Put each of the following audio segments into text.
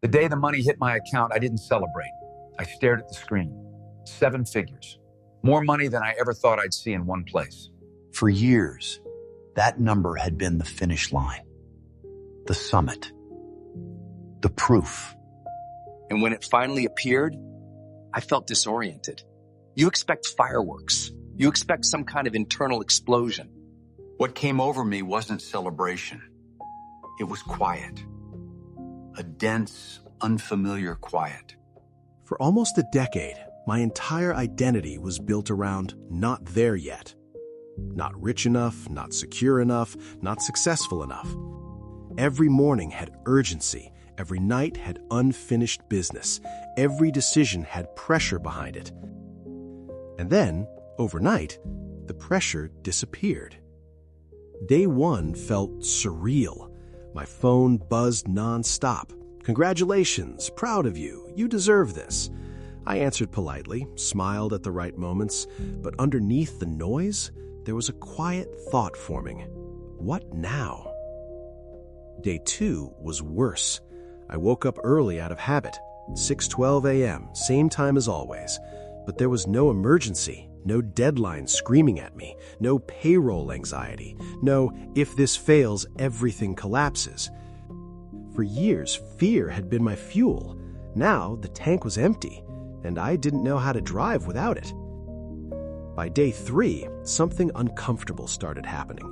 The day the money hit my account, I didn't celebrate. I stared at the screen. 7 figures. More money than I ever thought I'd see in one place. For years, that number had been the finish line, the summit, the proof. And when it finally appeared, I felt disoriented. You expect fireworks. You expect some kind of internal explosion. What came over me wasn't celebration. It was quiet. A dense, unfamiliar quiet. For almost a decade, my entire identity was built around not there yet. Not rich enough, not secure enough, not successful enough. Every morning had urgency. Every night had unfinished business. Every decision had pressure behind it. And then, overnight, the pressure disappeared. Day 1 felt surreal. My phone buzzed nonstop. "Congratulations, proud of you, you deserve this." I answered politely, smiled at the right moments, but underneath the noise, there was a quiet thought forming. What now? Day 2 was worse. I woke up early out of habit, 6:12 a.m., same time as always. But there was no emergency, no deadline screaming at me, no payroll anxiety, no "if this fails, everything collapses." For years, fear had been my fuel. Now the tank was empty, and I didn't know how to drive without it. By day 3, something uncomfortable started happening.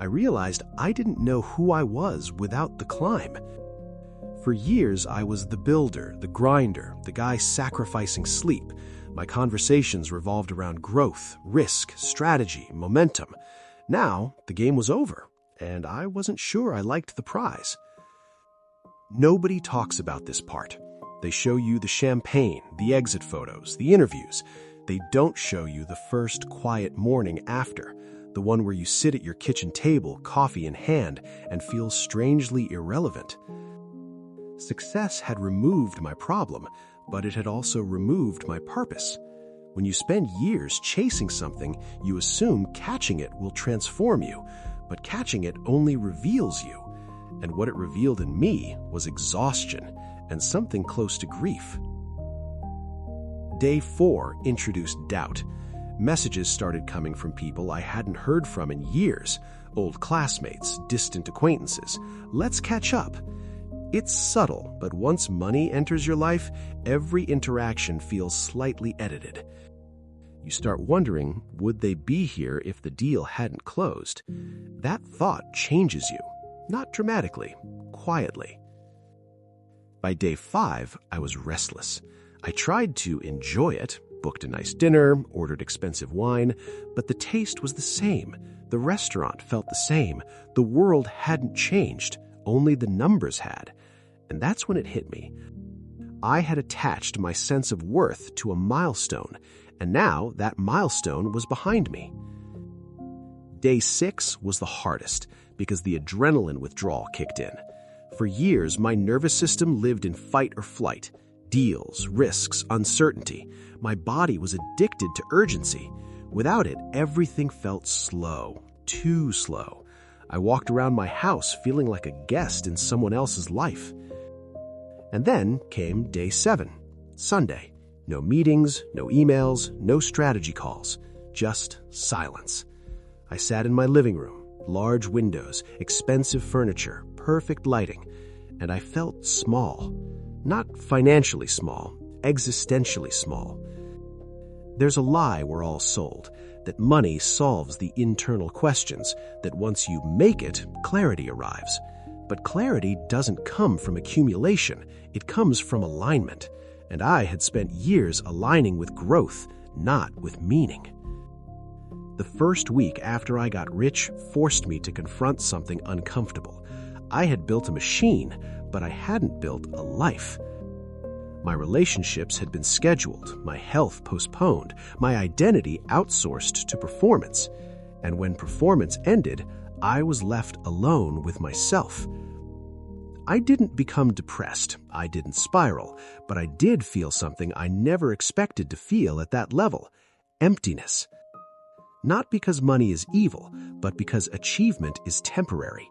I realized I didn't know who I was without the climb. For years, I was the builder, the grinder, the guy sacrificing sleep. My conversations revolved around growth, risk, strategy, momentum. Now, the game was over, and I wasn't sure I liked the prize. Nobody talks about this part. They show you the champagne, the exit photos, the interviews. They don't show you the first quiet morning after, the one where you sit at your kitchen table, coffee in hand, and feel strangely irrelevant. Success had removed my problem, but it had also removed my purpose. When you spend years chasing something, you assume catching it will transform you, but catching it only reveals you. And what it revealed in me was exhaustion and something close to grief. Day 4 introduced doubt. Messages started coming from people I hadn't heard from in years, old classmates, distant acquaintances. "Let's catch up." It's subtle, but once money enters your life, every interaction feels slightly edited. You start wondering, would they be here if the deal hadn't closed? That thought changes you, not dramatically, quietly. By day 5, I was restless. I tried to enjoy it, booked a nice dinner, ordered expensive wine, but the taste was the same. The restaurant felt the same. The world hadn't changed. Only the numbers had. And that's when it hit me. I had attached my sense of worth to a milestone, and now that milestone was behind me. Day 6 was the hardest because the adrenaline withdrawal kicked in. For years, my nervous system lived in fight or flight. Deals, risks, uncertainty. My body was addicted to urgency. Without it, everything felt slow, too slow. I walked around my house feeling like a guest in someone else's life. And then came day 7, Sunday. No meetings, no emails, no strategy calls, just silence. I sat in my living room, large windows, expensive furniture, perfect lighting, and I felt small. Not financially small, existentially small. There's a lie we're all sold, that money solves the internal questions, that once you make it, clarity arrives. But clarity doesn't come from accumulation, it comes from alignment. And I had spent years aligning with growth, not with meaning. The first week after I got rich forced me to confront something uncomfortable. I had built a machine, but I hadn't built a life. My relationships had been scheduled, my health postponed, my identity outsourced to performance. And when performance ended, I was left alone with myself. I didn't become depressed, I didn't spiral, but I did feel something I never expected to feel at that level: emptiness. Not because money is evil, but because achievement is temporary.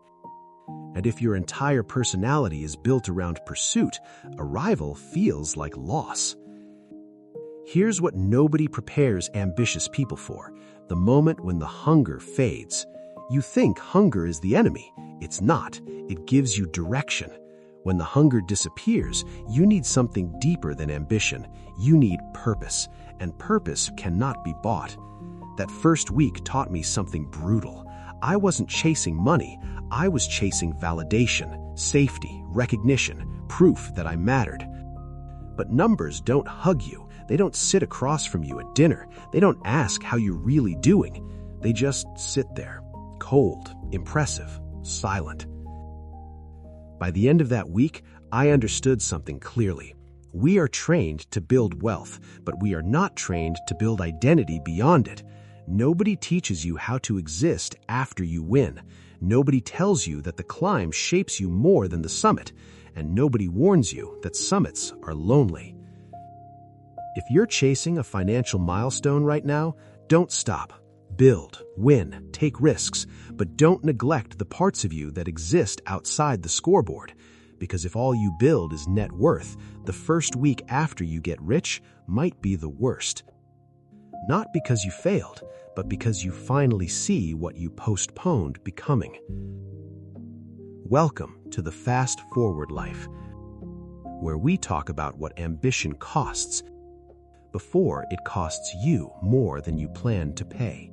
And if your entire personality is built around pursuit, arrival feels like loss. Here's what nobody prepares ambitious people for: the moment when the hunger fades. You think hunger is the enemy. It's not. It gives you direction. When the hunger disappears, you need something deeper than ambition. You need purpose, and purpose cannot be bought. That first week taught me something brutal. I wasn't chasing money. I was chasing validation, safety, recognition, proof that I mattered. But numbers don't hug you. They don't sit across from you at dinner. They don't ask how you're really doing. They just sit there, cold, impressive, silent. By the end of that week, I understood something clearly. We are trained to build wealth, but we are not trained to build identity beyond it. Nobody teaches you how to exist after you win. Nobody tells you that the climb shapes you more than the summit, and nobody warns you that summits are lonely. If you're chasing a financial milestone right now, don't stop. Build, win, take risks, but don't neglect the parts of you that exist outside the scoreboard. Because if all you build is net worth, the first week after you get rich might be the worst. Not because you failed, but because you finally see what you postponed becoming. Welcome to the Fast Forward Life, where we talk about what ambition costs before it costs you more than you plan to pay.